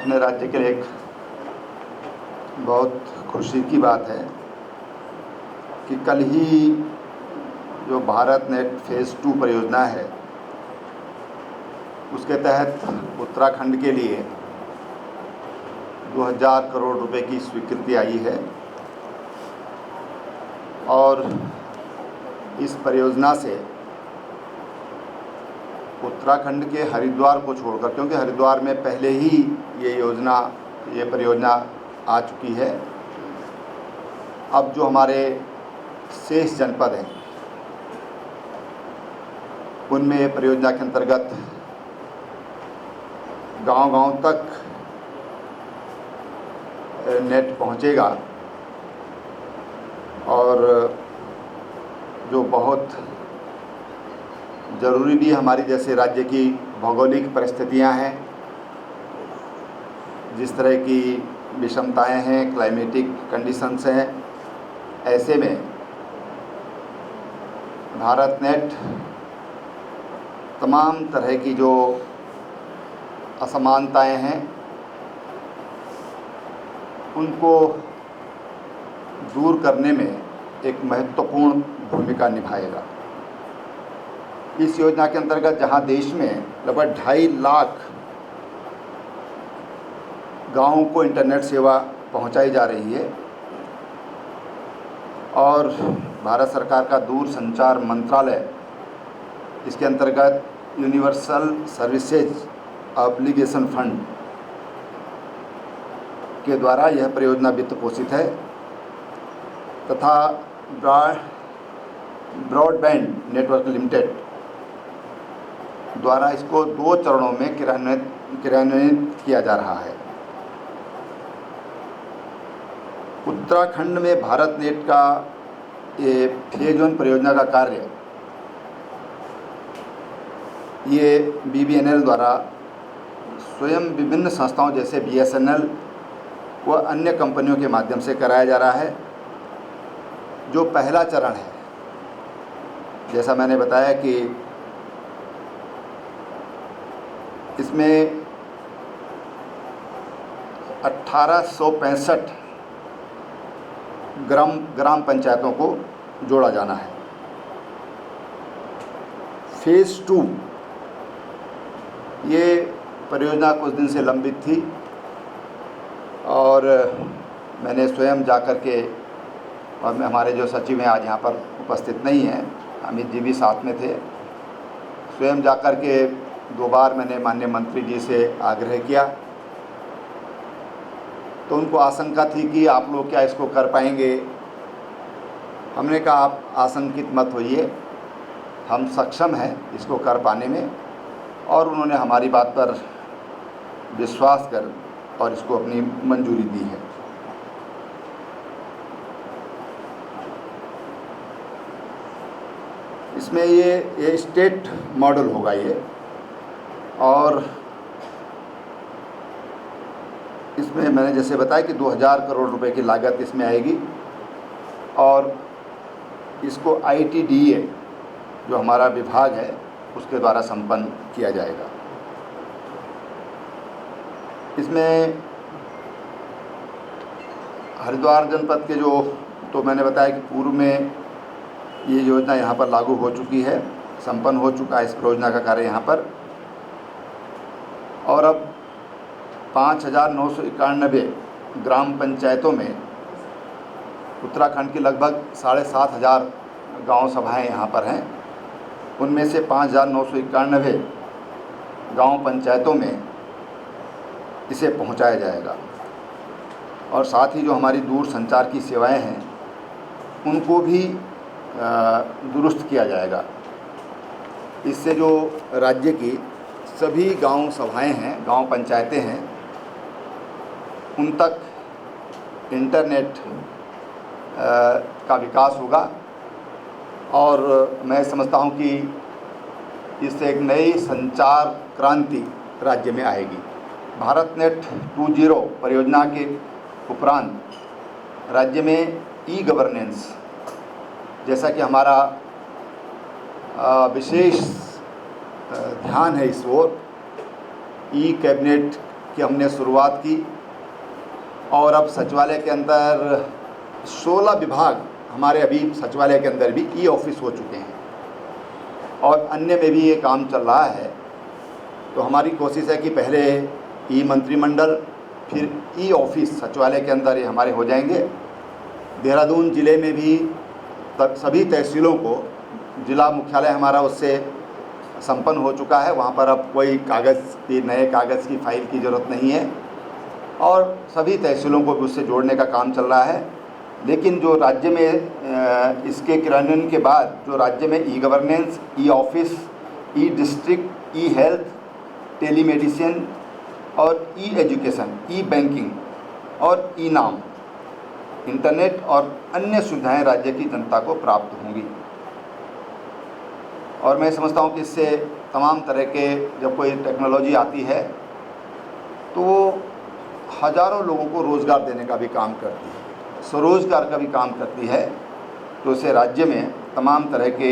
अपने राज्य के लिए एक बहुत खुशी की बात है कि कल ही जो भारत नेट फेज़ 2 परियोजना है उसके तहत उत्तराखंड के लिए 2000 करोड़ रुपए की स्वीकृति आई है। और इस परियोजना से उत्तराखंड के हरिद्वार को छोड़कर, क्योंकि हरिद्वार में पहले ही ये परियोजना आ चुकी है, अब जो हमारे शेष जनपद हैं उनमें ये परियोजना के अंतर्गत गांव-गांव तक नेट पहुंचेगा। और जो बहुत ज़रूरी भी हमारी जैसे राज्य की भौगोलिक परिस्थितियां हैं, जिस तरह की विषमताएं हैं, क्लाइमेटिक कंडीशंस हैं, ऐसे में भारत नेट तमाम तरह की जो असमानताएं हैं उनको दूर करने में एक महत्वपूर्ण भूमिका निभाएगा। इस योजना के अंतर्गत जहां देश में लगभग 2.5 लाख गाँवों को इंटरनेट सेवा पहुंचाई जा रही है और भारत सरकार का दूरसंचार मंत्रालय इसके अंतर्गत यूनिवर्सल सर्विसेज ऑब्लिगेशन फंड के द्वारा यह परियोजना वित्त पोषित है तथा ब्रॉडबैंड नेटवर्क लिमिटेड द्वारा इसको 2 चरणों में क्रियान्वित किया जा रहा है। उत्तराखंड में भारत नेट का ये फेज 1 परियोजना का कार्य ये BBNL द्वारा स्वयं विभिन्न संस्थाओं जैसे BSNL व अन्य कंपनियों के माध्यम से कराया जा रहा है। जो पहला चरण है, जैसा मैंने बताया कि इसमें 1865 ग्राम पंचायतों को जोड़ा जाना है। फेज़ 2 ये परियोजना कुछ दिन से लंबित थी और मैंने स्वयं जाकर के, और हमारे जो सचिव हैं आज यहाँ पर उपस्थित नहीं हैं, अमित जी भी साथ में थे, स्वयं जाकर के 2 बार मैंने माननीय मंत्री जी से आग्रह किया। तो उनको आशंका थी कि आप लोग क्या इसको कर पाएंगे। हमने कहा आप आशंकित मत होइए, हम सक्षम हैं इसको कर पाने में। और उन्होंने हमारी बात पर विश्वास कर और इसको अपनी मंजूरी दी है। इसमें ये स्टेट मॉडल होगा ये, और इसमें मैंने जैसे बताया कि 2000 करोड़ रुपए की लागत इसमें आएगी और इसको ITDA जो हमारा विभाग है उसके द्वारा संपन्न किया जाएगा। इसमें हरिद्वार जनपद के तो मैंने बताया कि पूर्व में ये योजना यहाँ पर लागू हो चुकी है, संपन्न हो चुका है इस परियोजना का कार्य यहाँ पर। और अब 5991 ग्राम पंचायतों में उत्तराखंड की लगभग 7500 गांव सभाएं यहाँ पर हैं। उनमें से 5991 गांव पंचायतों में इसे पहुंचाया जाएगा। और साथ ही जो हमारी दूर संचार की सेवाएं हैं उनको भी दुरुस्त किया जाएगा। इससे जो राज्य की सभी गांव सभाएं हैं, गांव पंचायतें हैं, उन तक इंटरनेट का विकास होगा। और मैं समझता हूं कि इससे एक नई संचार क्रांति राज्य में आएगी। भारत नेट 2.0 परियोजना के उपरांत राज्य में ई-गवर्नेंस, जैसा कि हमारा विशेष ध्यान है इस ओर, ई कैबिनेट की हमने शुरुआत की और अब सचिवालय के अंदर 16 विभाग हमारे अभी सचिवालय के अंदर भी ई ऑफिस हो चुके हैं और अन्य में भी ये काम चल रहा है। तो हमारी कोशिश है कि पहले ई मंत्रिमंडल फिर ई ऑफिस सचिवालय के अंदर ये हमारे हो जाएंगे। देहरादून ज़िले में भी सभी तहसीलों को जिला मुख्यालय हमारा उससे संपन्न हो चुका है। वहाँ पर अब कोई नए कागज़ की फ़ाइल की ज़रूरत नहीं है और सभी तहसीलों को भी उससे जोड़ने का काम चल रहा है। लेकिन जो राज्य में इसके क्रियान्वयन के बाद जो राज्य में ई गवर्नेंस, ई ऑफिस, ई डिस्ट्रिक्ट, ई हेल्थ, टेलीमेडिसिन और ई एजुकेशन, ई बैंकिंग और ई नाम, इंटरनेट और अन्य सुविधाएं राज्य की जनता को प्राप्त होंगी। और मैं समझता हूं कि इससे तमाम तरह के जब कोई टेक्नोलॉजी आती है तो हज़ारों लोगों को रोज़गार देने का भी काम करती है, स्वरोज़गार का भी काम करती है। तो इससे राज्य में तमाम तरह के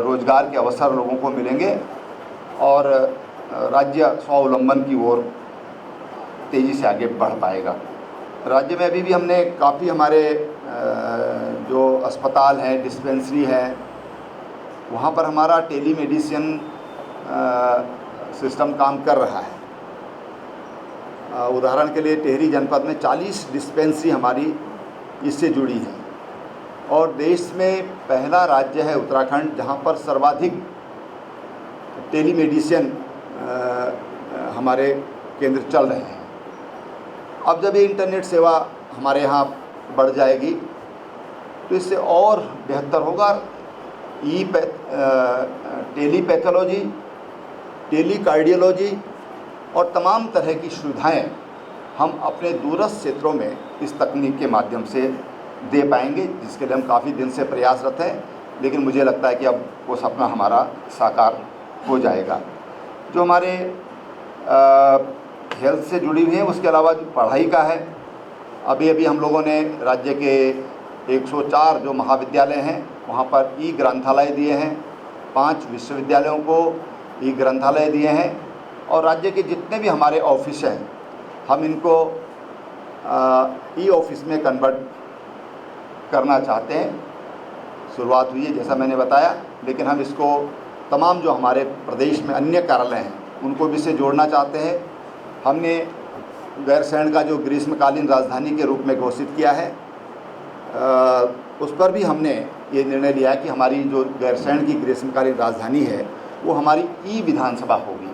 रोज़गार के अवसर लोगों को मिलेंगे और राज्य स्वावलंबन की ओर तेज़ी से आगे बढ़ पाएगा। राज्य में अभी भी हमने काफ़ी हमारे जो अस्पताल हैं, डिस्पेंसरी है, वहाँ पर हमारा टेलीमेडिसिन सिस्टम काम कर रहा है। उदाहरण के लिए टिहरी जनपद में 40 डिस्पेंसरी हमारी इससे जुड़ी है और देश में पहला राज्य है उत्तराखंड जहाँ पर सर्वाधिक टेलीमेडिसिन हमारे केंद्र चल रहे हैं। अब जब ये इंटरनेट सेवा हमारे यहाँ बढ़ जाएगी तो इससे और बेहतर होगा। टेलीपैथोलॉजी, टेलीकार्डियोलॉजी और तमाम तरह की सुविधाएं हम अपने दूरस्थ क्षेत्रों में इस तकनीक के माध्यम से दे पाएंगे, जिसके लिए हम काफ़ी दिन से प्रयासरत हैं। लेकिन मुझे लगता है कि अब वो सपना हमारा साकार हो जाएगा। जो हमारे हेल्थ से जुड़ी हुई है, उसके अलावा जो पढ़ाई का है, अभी हम लोगों ने राज्य के 104 जो महाविद्यालय हैं वहाँ पर ई ग्रंथालय दिए हैं, 5 विश्वविद्यालयों को ई ग्रंथालय दिए हैं और राज्य के जितने भी हमारे ऑफिस हैं हम इनको ई ऑफिस में कन्वर्ट करना चाहते हैं। शुरुआत हुई है जैसा मैंने बताया, लेकिन हम इसको तमाम जो हमारे प्रदेश में अन्य कार्यालय हैं उनको भी इससे जोड़ना चाहते हैं। हमने गैरसैंण का जो ग्रीष्मकालीन राजधानी के रूप में घोषित किया है, उस पर भी हमने ये निर्णय लिया है कि हमारी जो गैरसैंण की ग्रीष्मकालीन राजधानी है वो हमारी ई विधानसभा होगी।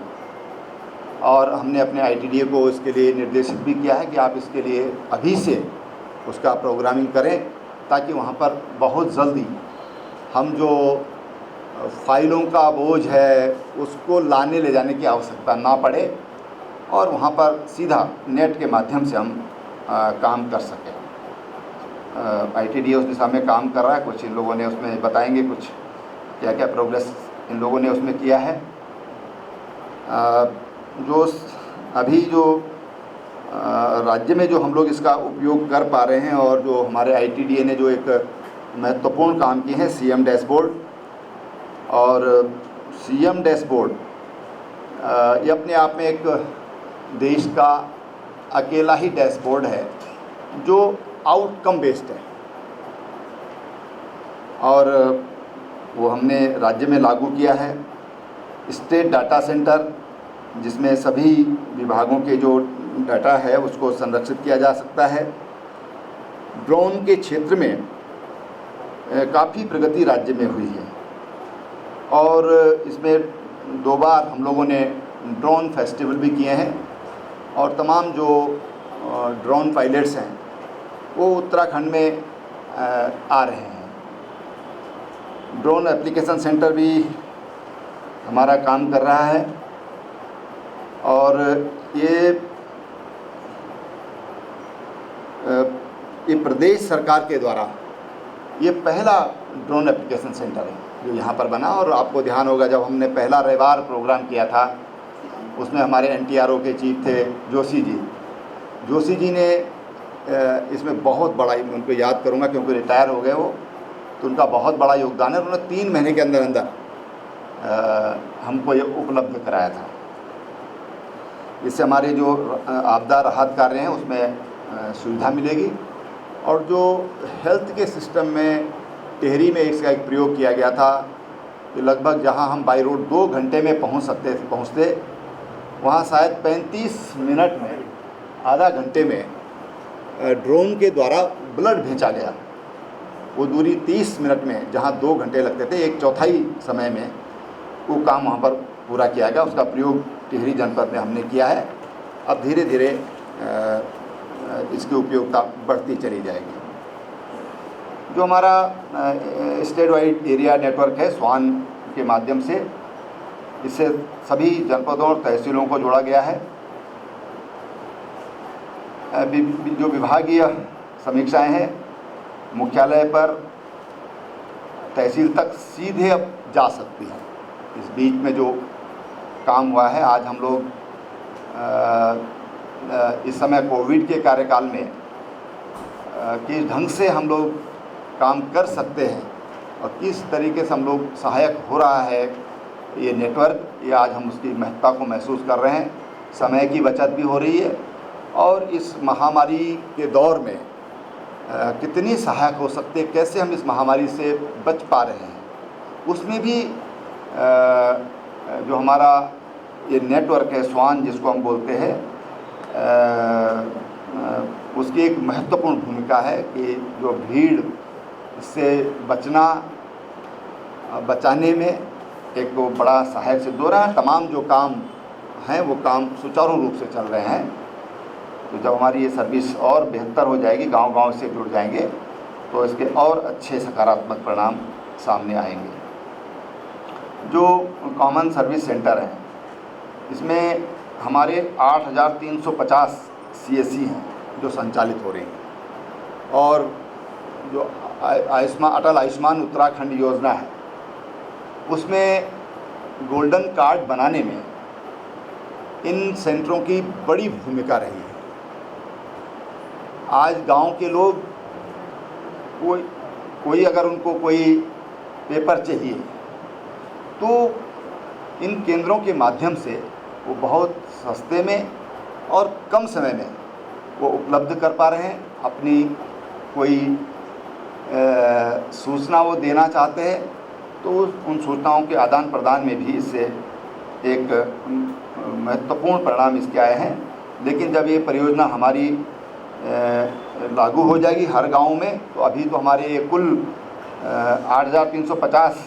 और हमने अपने ITDA को इसके लिए निर्देशित भी किया है कि आप इसके लिए अभी से उसका प्रोग्रामिंग करें ताकि वहाँ पर बहुत जल्दी हम जो फाइलों का बोझ है उसको लाने ले जाने की आवश्यकता ना पड़े और वहाँ पर सीधा नेट के माध्यम से हम काम कर सकें। ITDA उस दिशा में काम कर रहा है। कुछ इन लोगों ने उसमें बताएंगे कुछ क्या क्या प्रोग्रेस इन लोगों ने उसमें किया है। जो अभी जो राज्य में जो हम लोग इसका उपयोग कर पा रहे हैं और जो हमारे ITDA ने जो एक महत्वपूर्ण काम किए हैं, CM डैशबोर्ड। और CM डैशबोर्ड ये अपने आप में एक देश का अकेला ही डैशबोर्ड है जो आउटकम बेस्ड है और वो हमने राज्य में लागू किया है। स्टेट डाटा सेंटर जिसमें सभी विभागों के जो डाटा है उसको संरक्षित किया जा सकता है। ड्रोन के क्षेत्र में काफ़ी प्रगति राज्य में हुई है और इसमें 2 बार हम लोगों ने ड्रोन फेस्टिवल भी किए हैं और तमाम जो ड्रोन पायलट्स हैं वो उत्तराखंड में आ रहे हैं। ड्रोन एप्लीकेशन सेंटर भी हमारा काम कर रहा है और ये प्रदेश सरकार के द्वारा ये पहला ड्रोन एप्लीकेशन सेंटर है जो यहाँ पर बना। और आपको ध्यान होगा जब हमने पहला रविवार प्रोग्राम किया था उसमें हमारे NTRO के चीफ थे जोशी जी ने इसमें बहुत बड़ा, उनको याद करूँगा क्योंकि रिटायर हो गए वो, तो उनका बहुत बड़ा योगदान है। उन्होंने 3 महीने के अंदर हमको ये उपलब्ध कराया था। इससे हमारे जो आपदा राहत कार्य हैं उसमें सुविधा मिलेगी। और जो हेल्थ के सिस्टम में टिहरी में इसका एक प्रयोग किया गया था कि लगभग जहां हम बाई रोड 2 घंटे में पहुंचते वहां शायद 35 मिनट में, आधा घंटे में ड्रोन के द्वारा ब्लड भेजा गया। वो दूरी 30 मिनट में जहां 2 घंटे लगते थे, 1/4 समय में वो काम वहाँ पर पूरा किया गया। उसका प्रयोग टिहरी जनपद में हमने किया है। अब धीरे धीरे इसकी उपयोगिता बढ़ती चली जाएगी। जो हमारा स्टेट वाइड एरिया नेटवर्क है स्वान के माध्यम से, इससे सभी जनपदों और तहसीलों को जोड़ा गया है। जो विभागीय समीक्षाएं हैं मुख्यालय पर तहसील तक सीधे अब जा सकती हैं। इस बीच में जो काम हुआ है, आज हम लोग इस समय कोविड के कार्यकाल में किस ढंग से हम लोग काम कर सकते हैं और किस तरीके से हम लोग सहायक हो रहा है ये नेटवर्क, ये आज हम उसकी महत्ता को महसूस कर रहे हैं। समय की बचत भी हो रही है और इस महामारी के दौर में कितनी सहायक हो सकते हैं, कैसे हम इस महामारी से बच पा रहे हैं, उसमें भी जो हमारा ये नेटवर्क है स्वान जिसको हम बोलते हैं, उसकी एक महत्वपूर्ण भूमिका है कि जो भीड़ से बचाने में एक वो बड़ा सहायक सिद्ध हो रहा है। तमाम जो काम हैं वो काम सुचारू रूप से चल रहे हैं। तो जब हमारी ये सर्विस और बेहतर हो जाएगी, गांव-गांव से जुड़ जाएंगे, तो इसके और अच्छे सकारात्मक परिणाम सामने आएंगे। जो कॉमन सर्विस सेंटर हैं, इसमें हमारे 8,350 CSC हैं जो संचालित हो रही हैं। और जो अटल आयुष्मान उत्तराखंड योजना है, उसमें गोल्डन कार्ड बनाने में इन सेंटरों की बड़ी भूमिका रही है। आज गांव के लोग कोई अगर उनको कोई पेपर चाहिए तो इन केंद्रों के माध्यम से वो बहुत सस्ते में और कम समय में वो उपलब्ध कर पा रहे हैं। अपनी कोई सूचना वो देना चाहते हैं तो उन सूचनाओं के आदान प्रदान में भी इससे एक महत्वपूर्ण परिणाम इसके आए हैं। लेकिन जब ये परियोजना हमारी लागू हो जाएगी हर गांव में, तो अभी तो हमारे ये कुल 8,350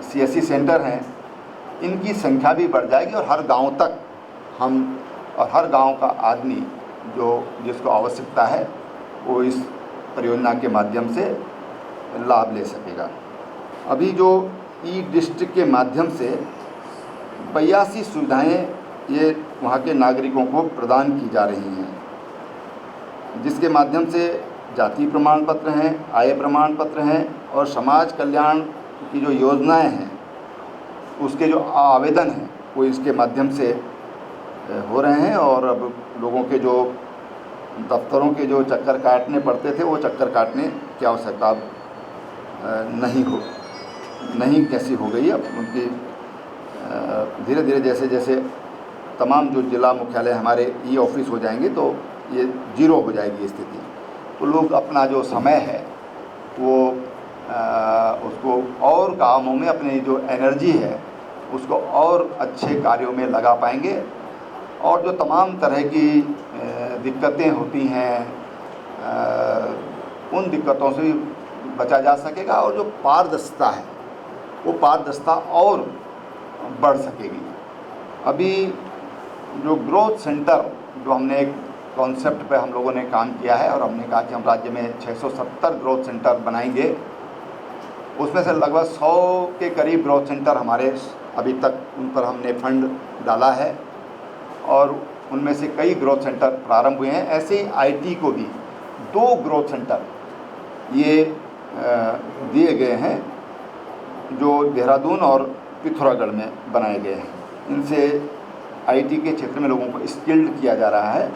CSC सेंटर हैं, इनकी संख्या भी बढ़ जाएगी और हर गांव तक हम और हर गांव का आदमी जिसको आवश्यकता है वो इस परियोजना के माध्यम से लाभ ले सकेगा। अभी जो ई-डिस्ट्रिक्ट के माध्यम से 82 सुविधाएं ये वहाँ के नागरिकों को प्रदान की जा रही हैं, जिसके माध्यम से जाति प्रमाण पत्र हैं, आय प्रमाण पत्र हैं और समाज कल्याण की जो योजनाएं हैं उसके जो आवेदन हैं वो इसके माध्यम से हो रहे हैं। और अब लोगों के जो दफ्तरों के जो चक्कर काटने पड़ते थे वो चक्कर काटने की आवश्यकता नहीं कैसी हो गई। अब उनकी धीरे धीरे जैसे जैसे तमाम जो जिला मुख्यालय हमारे ई-ऑफिस हो जाएंगे तो ये जीरो हो जाएगी स्थिति। तो लोग अपना जो समय है वो उसको और कामों में अपनी जो एनर्जी है उसको और अच्छे कार्यों में लगा पाएंगे और जो तमाम तरह की दिक्कतें होती हैं उन दिक्कतों से भी बचा जा सकेगा और जो पारदर्शिता है वो पारदर्शिता और बढ़ सकेगी। अभी जो ग्रोथ सेंटर जो हमने एक कॉन्सेप्ट पे हम लोगों ने काम किया है और हमने कहा कि हम राज्य में 670 ग्रोथ सेंटर बनाएंगे, उसमें से लगभग 100 के करीब ग्रोथ सेंटर हमारे अभी तक उन पर हमने फंड डाला है और उनमें से कई ग्रोथ सेंटर प्रारंभ हुए हैं। ऐसे ही IT को भी 2 ग्रोथ सेंटर ये दिए गए हैं जो देहरादून और पिथौरागढ़ में बनाए गए हैं। इनसे IT के क्षेत्र में लोगों को स्किल्ड किया जा रहा है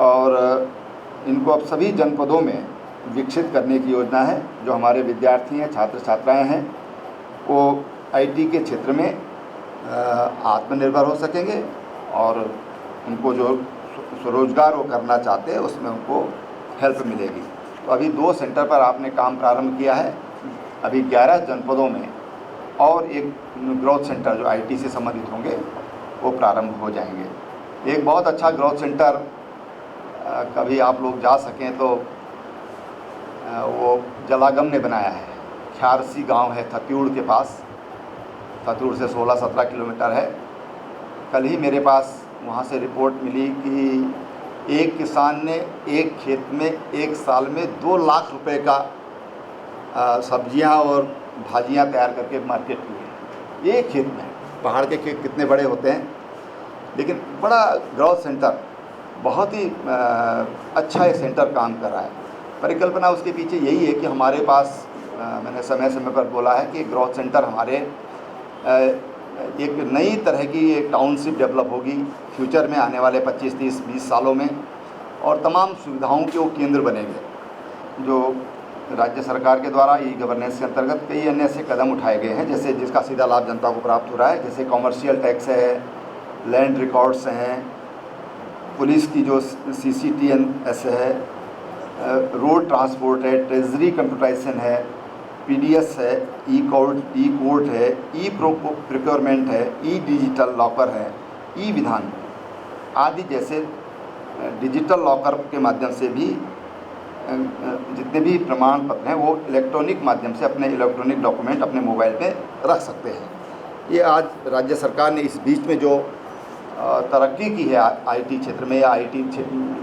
और इनको अब सभी जनपदों में विकसित करने की योजना है। जो हमारे विद्यार्थी हैं, छात्र छात्राएं हैं, वो IT के क्षेत्र में आत्मनिर्भर हो सकेंगे और उनको जो स्वरोजगार वो करना चाहते हैं उसमें उनको हेल्प मिलेगी। तो अभी 2 सेंटर पर आपने काम प्रारंभ किया है। अभी 11 जनपदों में और एक ग्रोथ सेंटर जो आईटी से संबंधित होंगे वो प्रारंभ हो जाएंगे। एक बहुत अच्छा ग्रोथ सेंटर कभी आप लोग जा सकें तो वो जलागम ने बनाया है। ख्यारसी गांव है थत्यूड़ के पास, थत्यूड़ से 16-17 किलोमीटर है। कल ही मेरे पास वहाँ से रिपोर्ट मिली कि एक किसान ने एक खेत में एक साल में 2 लाख रुपए का सब्जियां और भाजियां तैयार करके मार्केट की है। एक खेत में, पहाड़ के खेत कितने बड़े होते हैं, लेकिन बड़ा ग्रोथ सेंटर, बहुत ही अच्छा ये सेंटर काम कर रहा है। परिकल्पना उसके पीछे यही है कि हमारे पास मैंने समय समय पर बोला है कि ग्रोथ सेंटर हमारे एक नई तरह की एक टाउनशिप डेवलप होगी फ्यूचर में, आने वाले 25, 30, 20 सालों में, और तमाम सुविधाओं के वो केंद्र बनेंगे। जो राज्य सरकार के द्वारा ई गवर्नेंस के अंतर्गत कई अन्य ऐसे कदम उठाए गए हैं जैसे जिसका सीधा लाभ जनता को प्राप्त हो रहा है, जैसे कॉमर्शियल टैक्स है, लैंड रिकॉर्ड्स हैं, पुलिस की जो CCTS है, रोड ट्रांसपोर्ट है, ट्रेजरी कंप्यूटराइजेशन है, PDS है, ई कोर्ट है, ई प्रोक्योरमेंट है, ई डिजिटल लॉकर है, ई विधान आदि जैसे डिजिटल लॉकर के माध्यम से भी जितने भी प्रमाण पत्र हैं वो इलेक्ट्रॉनिक माध्यम से अपने इलेक्ट्रॉनिक डॉक्यूमेंट अपने मोबाइल पे रख सकते हैं। ये आज राज्य सरकार ने इस बीच में जो तरक्की की है IT क्षेत्र में, या IT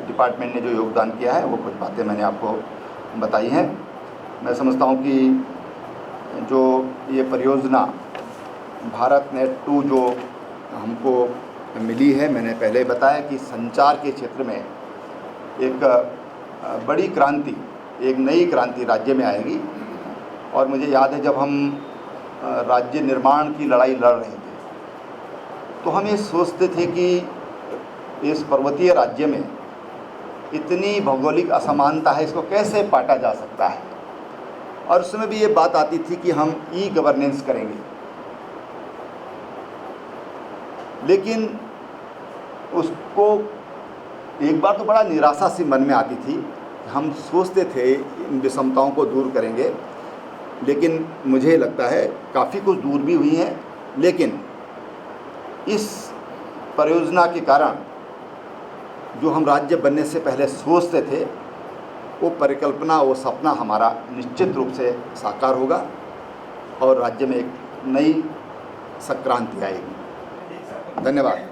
डिपार्टमेंट ने जो योगदान किया है, वो कुछ बातें मैंने आपको बताई हैं। मैं समझता हूँ कि जो ये परियोजना भारत नेट 2 जो हमको मिली है, मैंने पहले बताया कि संचार के क्षेत्र में एक बड़ी क्रांति, एक नई क्रांति राज्य में आएगी। और मुझे याद है जब हम राज्य निर्माण की लड़ाई लड़ रहे थे तो हम ये सोचते थे कि इस पर्वतीय राज्य में इतनी भौगोलिक असमानता है, इसको कैसे पाटा जा सकता है। और उस समय भी ये बात आती थी कि हम ई गवर्नेंस करेंगे, लेकिन उसको एक बार तो बड़ा निराशा सी मन में आती थी। हम सोचते थे इन विषमताओं को दूर करेंगे, लेकिन मुझे लगता है काफ़ी कुछ दूर भी हुई हैं। लेकिन इस परियोजना के कारण जो हम राज्य बनने से पहले सोचते थे, वो परिकल्पना, वो सपना हमारा निश्चित रूप से साकार होगा और राज्य में एक नई संक्रांति आएगी। धन्यवाद।